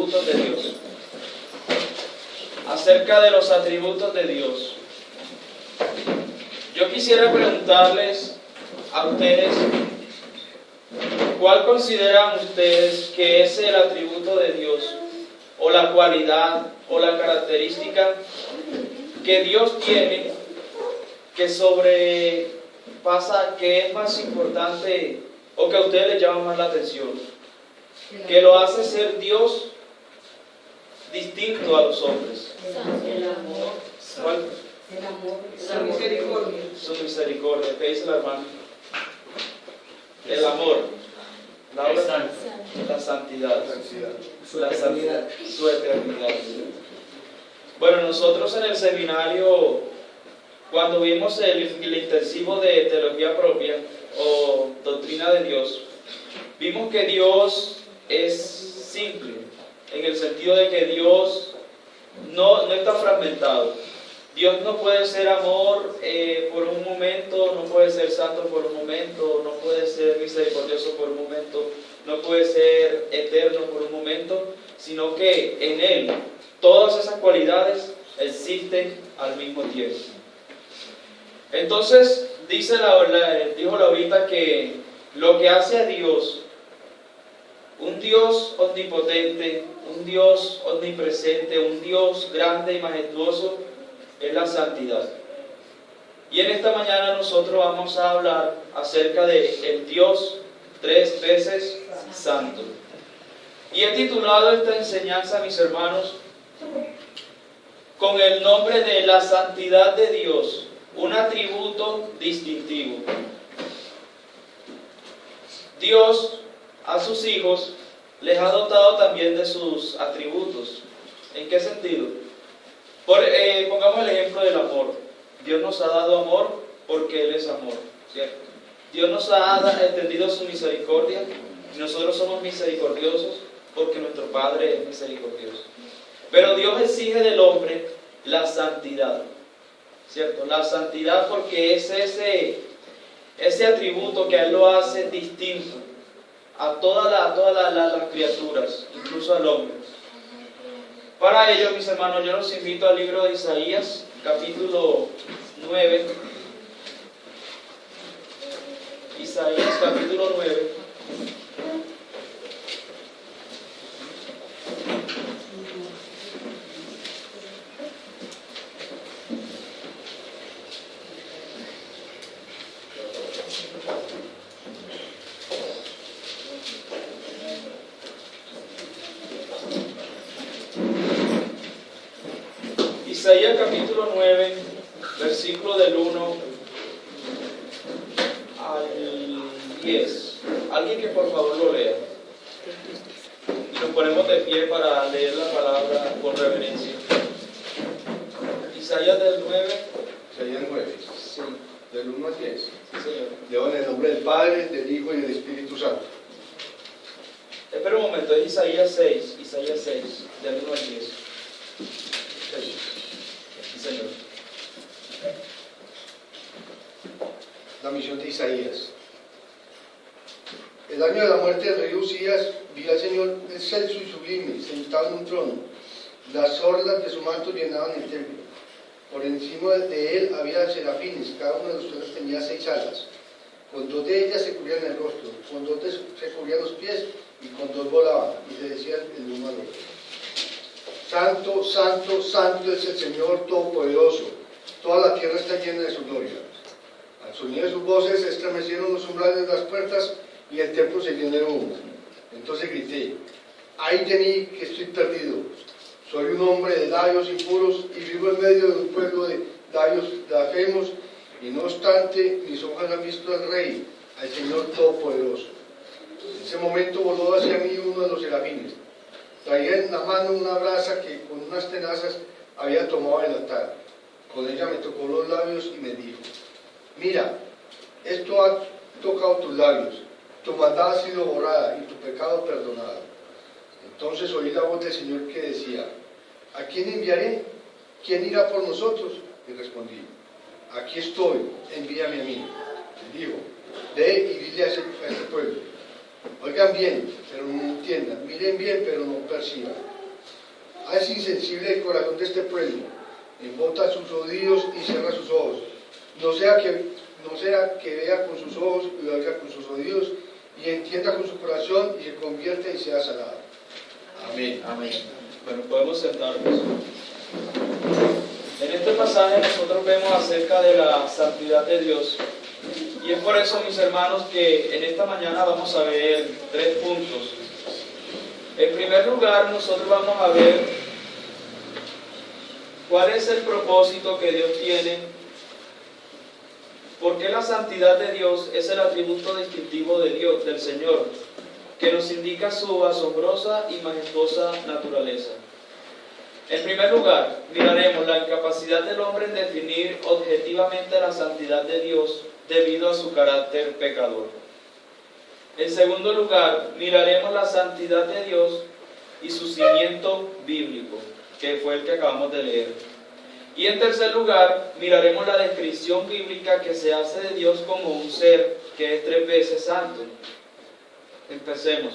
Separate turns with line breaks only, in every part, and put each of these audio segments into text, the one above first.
atributos de Dios. Acerca de los atributos de Dios. Yo quisiera preguntarles a ustedes, ¿cuál consideran ustedes que es el atributo de Dios, o la cualidad, o la característica que Dios tiene, que sobrepasa, que es más importante, o que a ustedes les llama más la atención, que lo hace ser Dios distinto a los hombres?
El amor.
¿Cuál?
El amor.
La misericordia.
Su misericordia. ¿Qué dice la hermana? El amor. Laura, la santidad. Su eternidad. Bueno, nosotros en el seminario, cuando vimos el intensivo de teología propia o doctrina de Dios, vimos que Dios es simple, en el sentido de que Dios no está fragmentado. Dios no puede ser amor por un momento, no puede ser santo por un momento, no puede ser misericordioso por un momento, no puede ser eterno por un momento, sino que en Él todas esas cualidades existen al mismo tiempo. Entonces, dijo Laurita que lo que hace a Dios, un Dios omnipotente, un Dios omnipresente, un Dios grande y majestuoso, es la santidad. Y en esta mañana nosotros vamos a hablar acerca de el Dios 3 veces santo. Y he titulado esta enseñanza, mis hermanos, con el nombre de la santidad de Dios, un atributo distintivo. Dios a sus hijos les ha dotado también de sus atributos. ¿En qué sentido? Pongamos el ejemplo del amor. Dios nos ha dado amor porque Él es amor, ¿cierto? Dios nos ha extendido su misericordia y nosotros somos misericordiosos porque nuestro Padre es misericordioso. Pero Dios exige del hombre la santidad, ¿cierto? La santidad, porque es ese atributo que a Él lo hace distinto a todas las criaturas, incluso al hombre. Para ello, mis hermanos, yo los invito al libro de Isaías, capítulo 9. Isaías, capítulo 9. Isaías capítulo 9, versículo del 1 al 10. Alguien que por favor lo lea. Y nos ponemos de pie para leer la palabra con reverencia. Isaías del 9.
Isaías 9.
Sí.
Del 1 al 10.
Sí, señor.
Leo en el nombre del Padre, del Hijo y del Espíritu Santo.
Espera un momento, es Isaías 6. Isaías 6, del 1 al 10. Sí, señor.
La misión de Isaías. El año de la muerte del rey Usías, vi al Señor excelso y sublime, sentado en un trono. Las orlas de su manto llenaban el templo. Por encima de él había serafines, cada uno de los cuales tenía 6 alas. Con 2 de ellas se cubrían el rostro, con 2 se cubrían los pies, y con 2 volaban, y se decían el uno al otro: Santo, santo, santo es el Señor Todopoderoso, toda la tierra está llena de su gloria. Al sonido de sus voces se estremecieron los umbrales de las puertas y el templo se llenó de humo. Entonces grité: ¡ay de mí, que estoy perdido! Soy un hombre de labios impuros y vivo en medio de un pueblo de labios blasfemos, y no obstante mis ojos han visto al Rey, al Señor Todopoderoso. En ese momento voló hacia mí uno de los serafines. Traía en la mano una brasa que con unas tenazas había tomado del altar. Con ella me tocó los labios y me dijo: mira, esto ha tocado tus labios, tu maldad ha sido borrada y tu pecado perdonado. Entonces oí la voz del Señor que decía: ¿a quién enviaré? ¿Quién irá por nosotros? Y respondí: aquí estoy, envíame a mí. Y dijo: ve y dile a este pueblo. Oigan bien, pero no entiendan, miren bien, pero no perciban. Haz insensible el corazón de este pueblo, embota sus oídos y cierra sus ojos. No sea que vea con sus ojos y oiga con sus oídos y entienda con su corazón y se convierta y sea sanado. Amén.
Amén. Bueno, podemos sentarnos. En este pasaje nosotros vemos acerca de la santidad de Dios. Y es por eso, mis hermanos, que en esta mañana vamos a ver 3 puntos. En primer lugar, nosotros vamos a ver cuál es el propósito que Dios tiene, por qué la santidad de Dios es el atributo distintivo de Dios, del Señor, que nos indica su asombrosa y majestuosa naturaleza. En primer lugar, miraremos la incapacidad del hombre en definir objetivamente la santidad de Dios debido a su carácter pecador. En segundo lugar, miraremos la santidad de Dios y su cimiento bíblico, que fue el que acabamos de leer. Y en tercer lugar, miraremos la descripción bíblica que se hace de Dios como un ser que es 3 veces santo. Empecemos.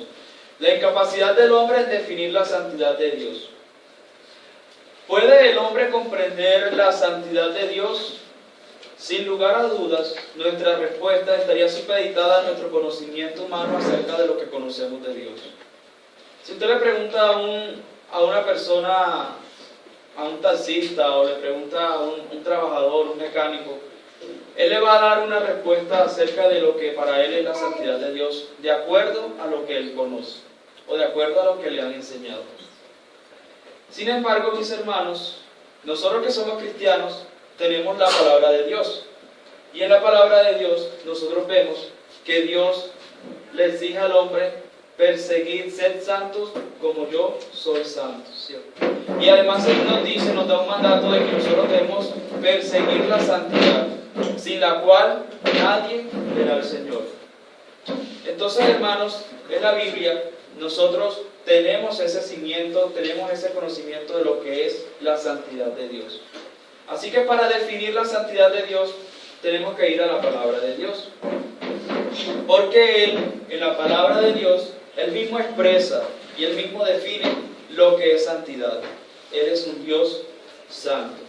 La incapacidad del hombre en definir la santidad de Dios. ¿Puede el hombre comprender la santidad de Dios? Sin lugar a dudas, nuestra respuesta estaría supeditada a nuestro conocimiento humano acerca de lo que conocemos de Dios. Si usted le pregunta a una persona, a un taxista, o le pregunta a un trabajador, un mecánico, él le va a dar una respuesta acerca de lo que para él es la santidad de Dios, de acuerdo a lo que él conoce, o de acuerdo a lo que le han enseñado. Sin embargo, mis hermanos, nosotros que somos cristianos, tenemos la palabra de Dios. Y en la palabra de Dios nosotros vemos que Dios le exige al hombre perseguir, sed santos como yo soy santo, ¿cierto? Y además Él nos dice, nos da un mandato de que nosotros debemos perseguir la santidad, sin la cual nadie verá al Señor. Entonces, hermanos, en la Biblia nosotros tenemos ese cimiento, tenemos ese conocimiento de lo que es la santidad de Dios. Así que para definir la santidad de Dios, tenemos que ir a la palabra de Dios. Porque Él, en la palabra de Dios, Él mismo expresa y Él mismo define lo que es santidad. Él es un Dios santo.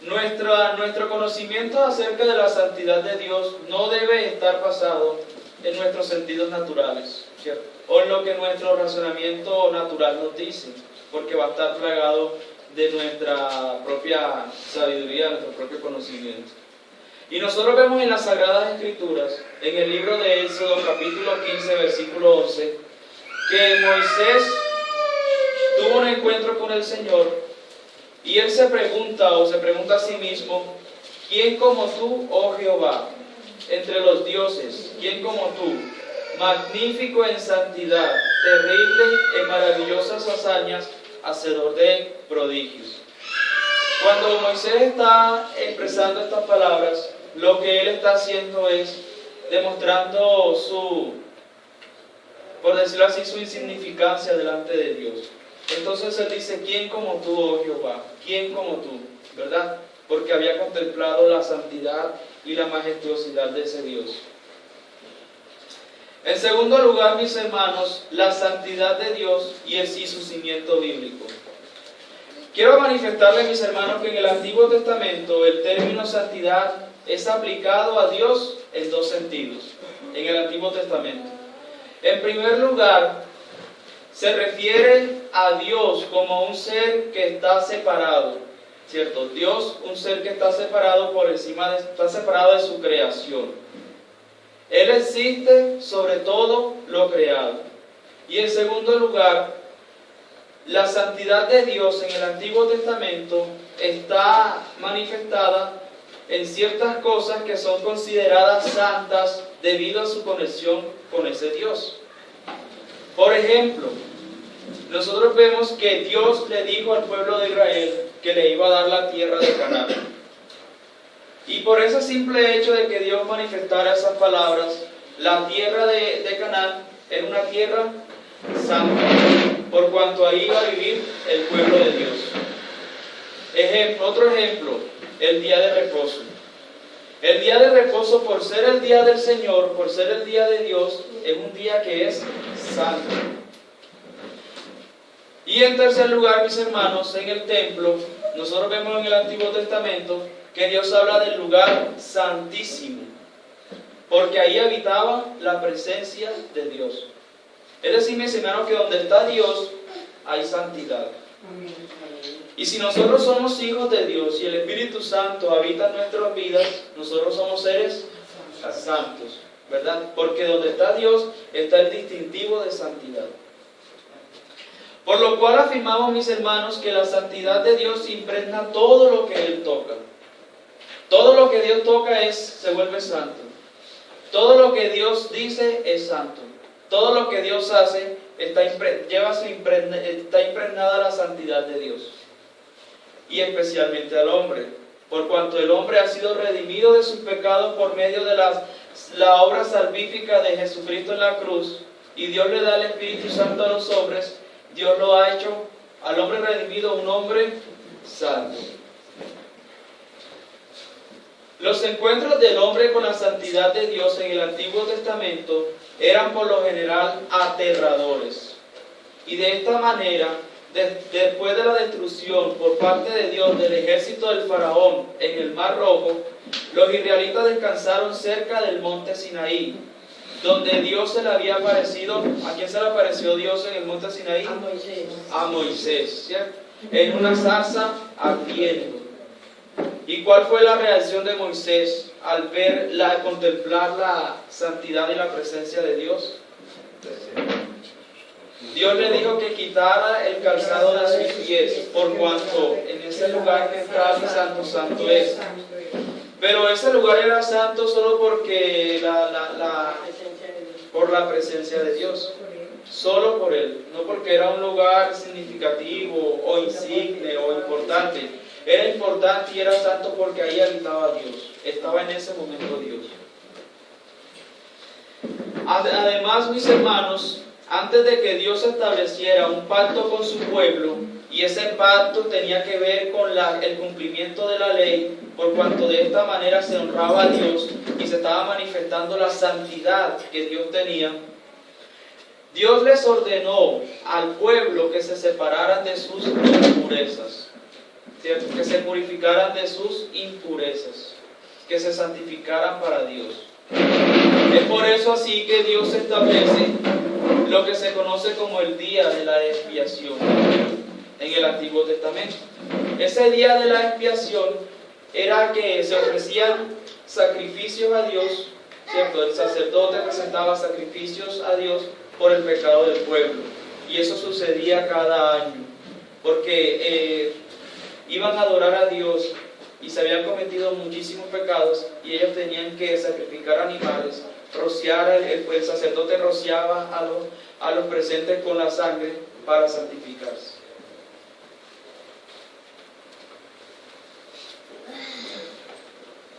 Nuestro conocimiento acerca de la santidad de Dios no debe estar basado en nuestros sentidos naturales, ¿cierto? O en lo que nuestro razonamiento natural nos dice, porque va a estar plagado de nuestra propia sabiduría, de nuestro propio conocimiento. Y nosotros vemos en las Sagradas Escrituras, en el libro de Éxodo, capítulo 15, versículo 11, que Moisés tuvo un encuentro con el Señor y él se pregunta a sí mismo: ¿quién como tú, oh Jehová, entre los dioses? ¿Quién como tú, magnífico en santidad, terrible en maravillosas hazañas, hacedor de prodigios? Cuando Moisés está expresando estas palabras, lo que él está haciendo es demostrando por decirlo así, su insignificancia delante de Dios. Entonces él dice: ¿quién como tú, oh Jehová? ¿Quién como tú? ¿Verdad? Porque había contemplado la santidad y la majestuosidad de ese Dios. En segundo lugar, mis hermanos, la santidad de Dios y su cimiento bíblico. Quiero manifestarles, mis hermanos, que en el Antiguo Testamento el término santidad es aplicado a Dios en 2 sentidos. En el Antiguo Testamento. En primer lugar, se refiere a Dios como un ser que está separado, ¿cierto? Dios, un ser que está separado está separado de su creación. Él existe sobre todo lo creado. Y en segundo lugar, la santidad de Dios en el Antiguo Testamento está manifestada en ciertas cosas que son consideradas santas debido a su conexión con ese Dios. Por ejemplo, nosotros vemos que Dios le dijo al pueblo de Israel que le iba a dar la tierra de Canaán. Y por ese simple hecho de que Dios manifestara esas palabras, la tierra de Canaán era una tierra santa, por cuanto ahí iba a vivir el pueblo de Dios. Otro ejemplo, el día de reposo. El día de reposo, por ser el día del Señor, por ser el día de Dios, es un día que es santo. Y en tercer lugar, mis hermanos, en el templo, nosotros vemos en el Antiguo Testamento que Dios habla del lugar santísimo, porque ahí habitaba la presencia de Dios. Es decir, mis hermanos, que donde está Dios hay santidad. Y si nosotros somos hijos de Dios y el Espíritu Santo habita en nuestras vidas, nosotros somos seres santos, ¿verdad? Porque donde está Dios está el distintivo de santidad. Por lo cual afirmamos, mis hermanos, que la santidad de Dios impregna todo lo que Él toca. Todo lo que Dios toca se vuelve santo. Todo lo que Dios dice es santo. Todo lo que Dios hace está impregnada la santidad de Dios. Y especialmente al hombre, por cuanto el hombre ha sido redimido de sus pecados por medio de la obra salvífica de Jesucristo en la cruz, y Dios le da el Espíritu Santo a los hombres. Dios lo ha hecho al hombre redimido un hombre santo. Los encuentros del hombre con la santidad de Dios en el Antiguo Testamento eran por lo general aterradores. Y de esta manera, después de la destrucción por parte de Dios del ejército del faraón en el Mar Rojo, los israelitas descansaron cerca del monte Sinaí, donde Dios se le había aparecido. ¿A quién se le apareció Dios en el monte Sinaí?
A Moisés.
A Moisés, ¿cierto? En una zarza ardiendo. ¿Y cuál fue la reacción de Moisés al contemplar la santidad y la presencia de Dios? Dios le dijo que quitara el calzado de sus pies, por cuanto en ese lugar que está el santo, santo es. Pero ese lugar era santo solo porque por la presencia de Dios. Solo por Él, no porque era un lugar significativo o insigne o importante. Era importante y era santo porque ahí habitaba Dios. Estaba en ese momento Dios. Además, mis hermanos, antes de que Dios estableciera un pacto con su pueblo, y ese pacto tenía que ver con el cumplimiento de la ley, por cuanto de esta manera se honraba a Dios y se estaba manifestando la santidad que Dios tenía, Dios les ordenó al pueblo que se separaran de sus impurezas, ¿cierto? Que se purificaran de sus impurezas, que se santificaran para Dios. Es por eso así que Dios establece lo que se conoce como el día de la expiación en el Antiguo Testamento. Ese día de la expiación era que se ofrecían sacrificios a Dios, ¿cierto? El sacerdote presentaba sacrificios a Dios por el pecado del pueblo, y eso sucedía cada año, porque iban a adorar a Dios y se habían cometido muchísimos pecados, y ellos tenían que sacrificar animales, rociar, el sacerdote rociaba a los presentes con la sangre para santificarse.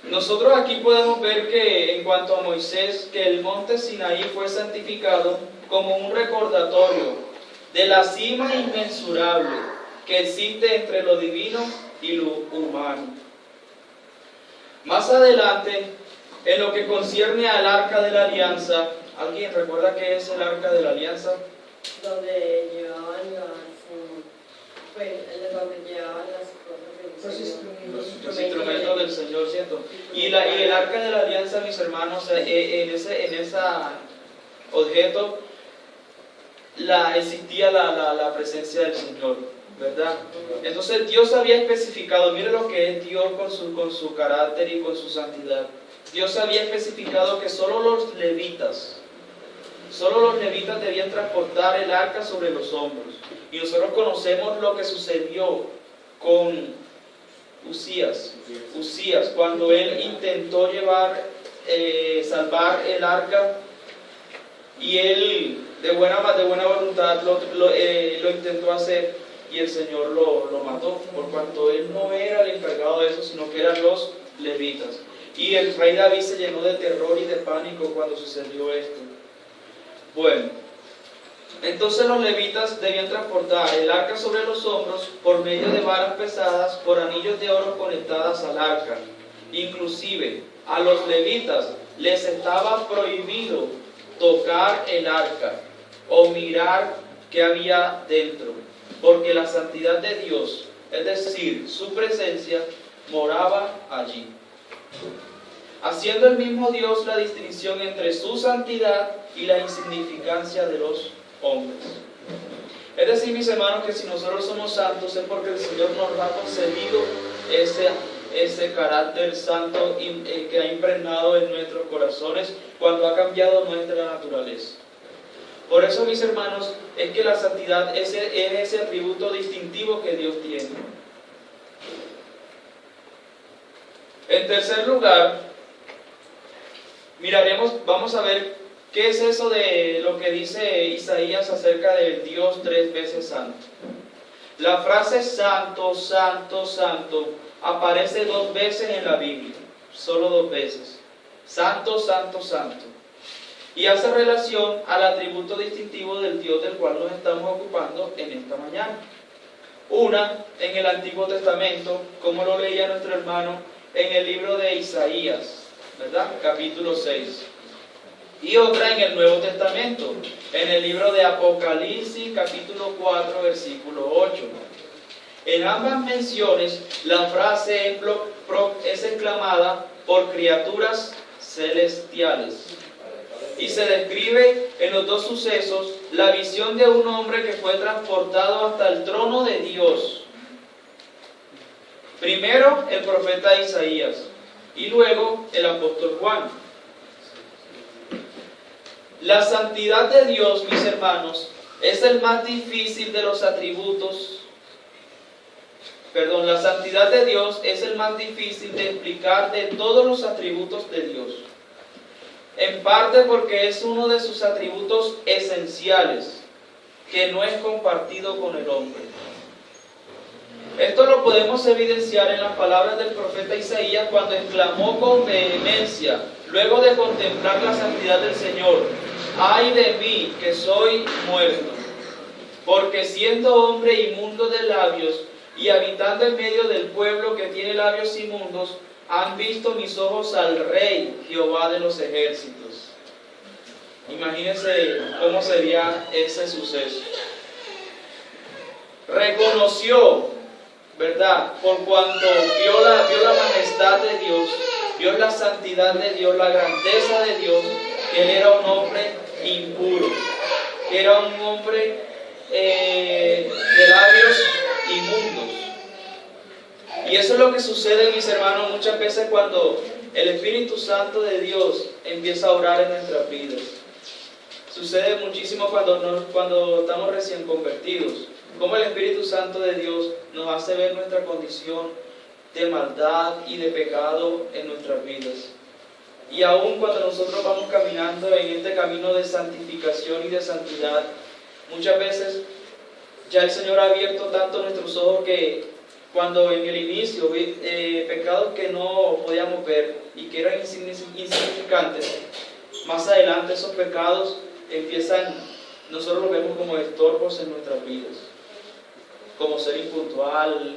Nosotros aquí podemos ver que en cuanto a Moisés, que el monte Sinaí fue santificado como un recordatorio de la cima inmensurable que existe entre lo divino y lo humano. Más adelante, en lo que concierne al Arca de la Alianza, ¿alguien recuerda qué es el Arca de la Alianza?
Donde llevaban las cosas del Señor.
Los instrumentos del Señor, ¿cierto? Y el Arca de la Alianza, mis hermanos, en ese objeto existía la presencia del Señor, ¿verdad? Entonces Dios había especificado, mire lo que es Dios con su carácter y con su santidad. Dios había especificado que solo los levitas debían transportar el arca sobre los hombros. Y nosotros conocemos lo que sucedió con Usías, cuando él intentó salvar el arca, y él de buena voluntad lo intentó hacer, y el Señor lo mató, por cuanto él no era el encargado de eso, sino que eran los levitas. Y el rey David se llenó de terror y de pánico cuando sucedió esto. Bueno, entonces los levitas debían transportar el arca sobre los hombros por medio de varas pesadas por anillos de oro conectadas al arca. Inclusive a los levitas les estaba prohibido tocar el arca o mirar qué había dentro. porque la santidad de Dios, es decir, su presencia, moraba allí. Haciendo el mismo Dios la distinción entre su santidad y la insignificancia de los hombres. Es decir, mis hermanos, que si nosotros somos santos es porque el Señor nos ha concedido ese carácter santo que ha impregnado en nuestros corazones cuando ha cambiado nuestra naturaleza. Por eso, mis hermanos, es que la santidad es ese atributo distintivo que Dios tiene. En tercer lugar, vamos a ver qué es eso de lo que dice Isaías acerca del Dios 3 veces santo. La frase santo, santo, santo aparece 2 veces en la Biblia, solo 2 veces. Santo, santo, santo. Y hace relación al atributo distintivo del Dios del cual nos estamos ocupando en esta mañana. Una en el Antiguo Testamento, como lo leía nuestro hermano en el libro de Isaías, ¿verdad? Capítulo 6. Y otra en el Nuevo Testamento, en el libro de Apocalipsis, capítulo 4, versículo 8. En ambas menciones, la frase es exclamada por criaturas celestiales. Y se describe en los 2 sucesos la visión de un hombre que fue transportado hasta el trono de Dios. Primero el profeta Isaías y luego el apóstol Juan. La santidad de Dios, mis hermanos, es el más difícil de los atributos. La santidad de Dios es el más difícil de explicar de todos los atributos de Dios. En parte porque es uno de sus atributos esenciales, que no es compartido con el hombre. Esto lo podemos evidenciar en las palabras del profeta Isaías cuando exclamó con vehemencia, luego de contemplar la santidad del Señor: ¡ay de mí, que soy muerto! Porque siendo hombre inmundo de labios y habitando en medio del pueblo que tiene labios inmundos, han visto mis ojos al Rey, Jehová de los ejércitos. Imagínense cómo sería ese suceso. Reconoció, ¿verdad?, por cuanto vio la majestad de Dios, vio la santidad de Dios, la grandeza de Dios, que él era un hombre impuro, que era un hombre de labios inmundos. Y eso es lo que sucede, mis hermanos, muchas veces cuando el Espíritu Santo de Dios empieza a obrar en nuestras vidas. Sucede muchísimo cuando estamos recién convertidos. Como el Espíritu Santo de Dios nos hace ver nuestra condición de maldad y de pecado en nuestras vidas. Y aún cuando nosotros vamos caminando en este camino de santificación y de santidad, muchas veces ya el Señor ha abierto tanto nuestros ojos que cuando en el inicio pecados que no podíamos ver y que eran insignificantes, más adelante esos pecados nosotros los vemos como estorbos en nuestras vidas, como ser impuntual,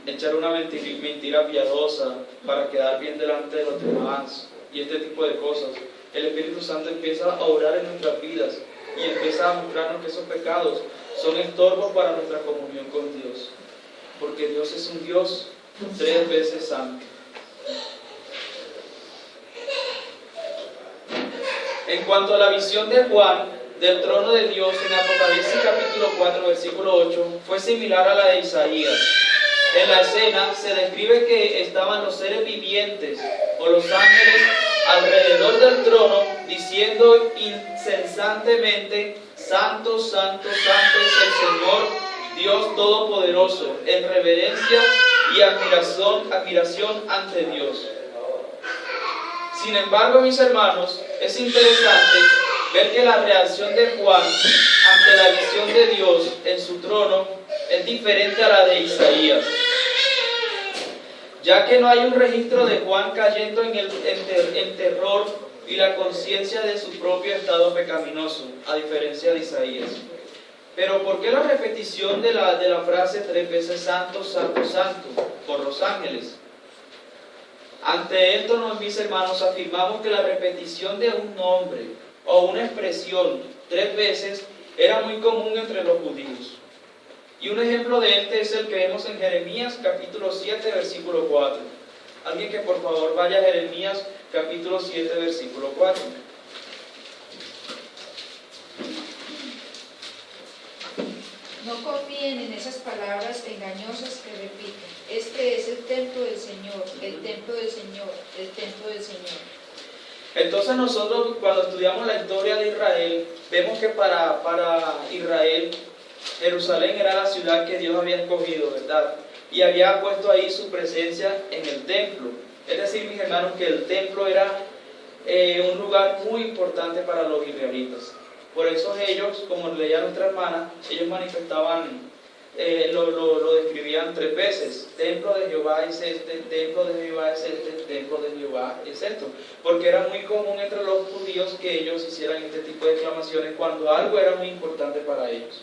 echar una mentira piadosa para quedar bien delante de los demás y este tipo de cosas. El Espíritu Santo empieza a obrar en nuestras vidas y empieza a mostrarnos que esos pecados son estorbos para nuestra comunión con Dios, porque Dios es un Dios 3 veces santo. En cuanto a la visión de Juan del trono de Dios en Apocalipsis capítulo 4 versículo 8, fue similar a la de Isaías. En la escena se describe que estaban los seres vivientes o los ángeles alrededor del trono diciendo incesantemente: Santo, santo, santo es el Señor, Dios Todopoderoso, en reverencia y admiración ante Dios. Sin embargo, mis hermanos, es interesante ver que la reacción de Juan ante la visión de Dios en su trono es diferente a la de Isaías, ya que no hay un registro de Juan cayendo en terror y la conciencia de su propio estado pecaminoso, a diferencia de Isaías. Pero ¿por qué la repetición de la frase 3 veces santo, santo, santo por los ángeles? Ante esto, mis hermanos, afirmamos que la repetición de un nombre o una expresión 3 veces era muy común entre los judíos. Y un ejemplo de este es el que vemos en Jeremías capítulo 7, versículo 4. Alguien que por favor vaya a Jeremías capítulo 7, versículo 4.
No confíen en esas palabras engañosas que repiten. Este es el templo del Señor, el templo del Señor, el templo del Señor.
Entonces nosotros cuando estudiamos la historia de Israel, vemos que para Israel, Jerusalén era la ciudad que Dios había escogido, ¿verdad? Y había puesto ahí su presencia en el templo. Es decir, mis hermanos, que el templo era un lugar muy importante para los israelitas. Por eso ellos, como leía nuestra hermana, ellos manifestaban, lo describían 3 veces. Templo de Jehová es este, templo de Jehová es este, templo de Jehová es esto. Porque era muy común entre los judíos que ellos hicieran este tipo de exclamaciones cuando algo era muy importante para ellos.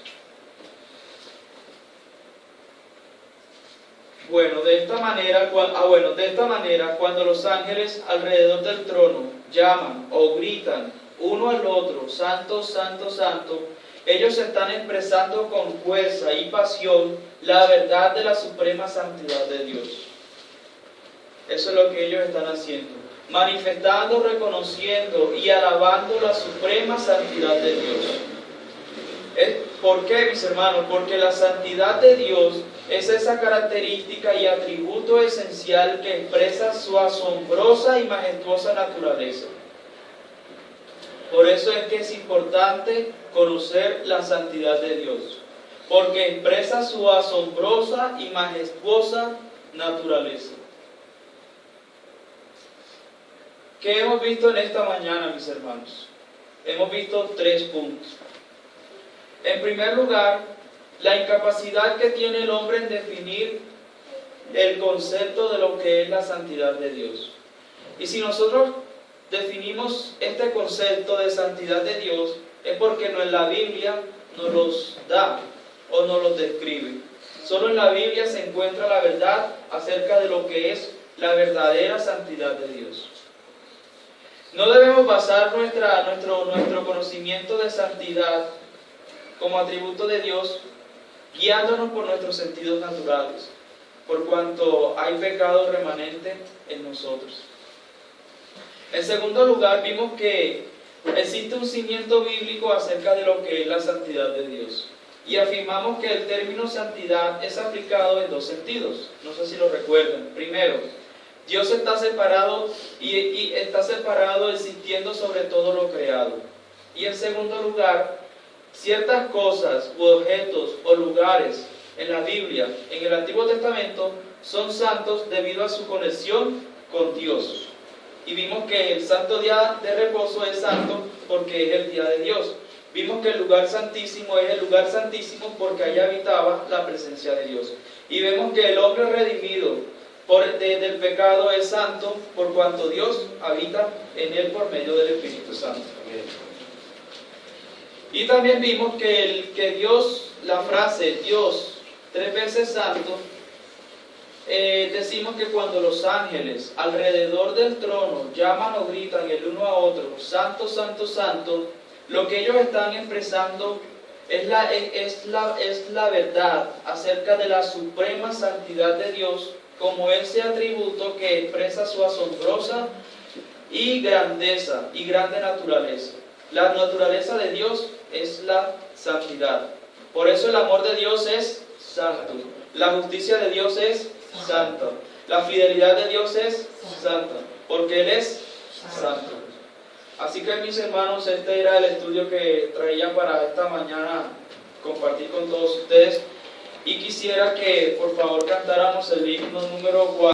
De esta manera, cuando los ángeles alrededor del trono llaman o gritan uno al otro, santo, santo, santo, ellos están expresando con fuerza y pasión la verdad de la suprema santidad de Dios. Eso es lo que ellos están haciendo, manifestando, reconociendo y alabando la suprema santidad de Dios. ¿Por qué, mis hermanos? Porque la santidad de Dios es esa característica y atributo esencial que expresa su asombrosa y majestuosa naturaleza. Por eso es que es importante conocer la santidad de Dios, porque expresa su asombrosa y majestuosa naturaleza. ¿Qué hemos visto en esta mañana, mis hermanos? Hemos visto 3 puntos. En primer lugar, la incapacidad que tiene el hombre en definir el concepto de lo que es la santidad de Dios. Y si nosotros definimos este concepto de santidad de Dios, es porque no en la Biblia nos los da o nos los describe. Solo en la Biblia se encuentra la verdad acerca de lo que es la verdadera santidad de Dios. No debemos basar nuestro conocimiento de santidad como atributo de Dios guiándonos por nuestros sentidos naturales, por cuanto hay pecado remanente en nosotros. En segundo lugar, vimos que existe un cimiento bíblico acerca de lo que es la santidad de Dios. Y afirmamos que el término santidad es aplicado en 2 sentidos. No sé si lo recuerdan. Primero, Dios está separado y está separado existiendo sobre todo lo creado. Y en segundo lugar, ciertas cosas u objetos o lugares en la Biblia, en el Antiguo Testamento, son santos debido a su conexión con Dios. Y vimos que el santo día de reposo es santo porque es el día de Dios. Vimos que el lugar santísimo es el lugar santísimo porque allí habitaba la presencia de Dios. Y vemos que el hombre redimido del pecado es santo por cuanto Dios habita en él por medio del Espíritu Santo. Y también vimos que Dios, la frase Dios 3 veces santo, decimos que cuando los ángeles alrededor del trono llaman o gritan el uno a otro, santo, santo, santo, lo que ellos están expresando es la verdad acerca de la suprema santidad de Dios como ese atributo que expresa su asombrosa y grandeza y grande naturaleza. La naturaleza de Dios es la santidad. Por eso el amor de Dios es santo. La justicia de Dios es santa. La fidelidad de Dios es santa. Porque Él es santo. Así que, mis hermanos, este era el estudio que traía para esta mañana compartir con todos ustedes. Y quisiera que por favor cantáramos el himno número 4.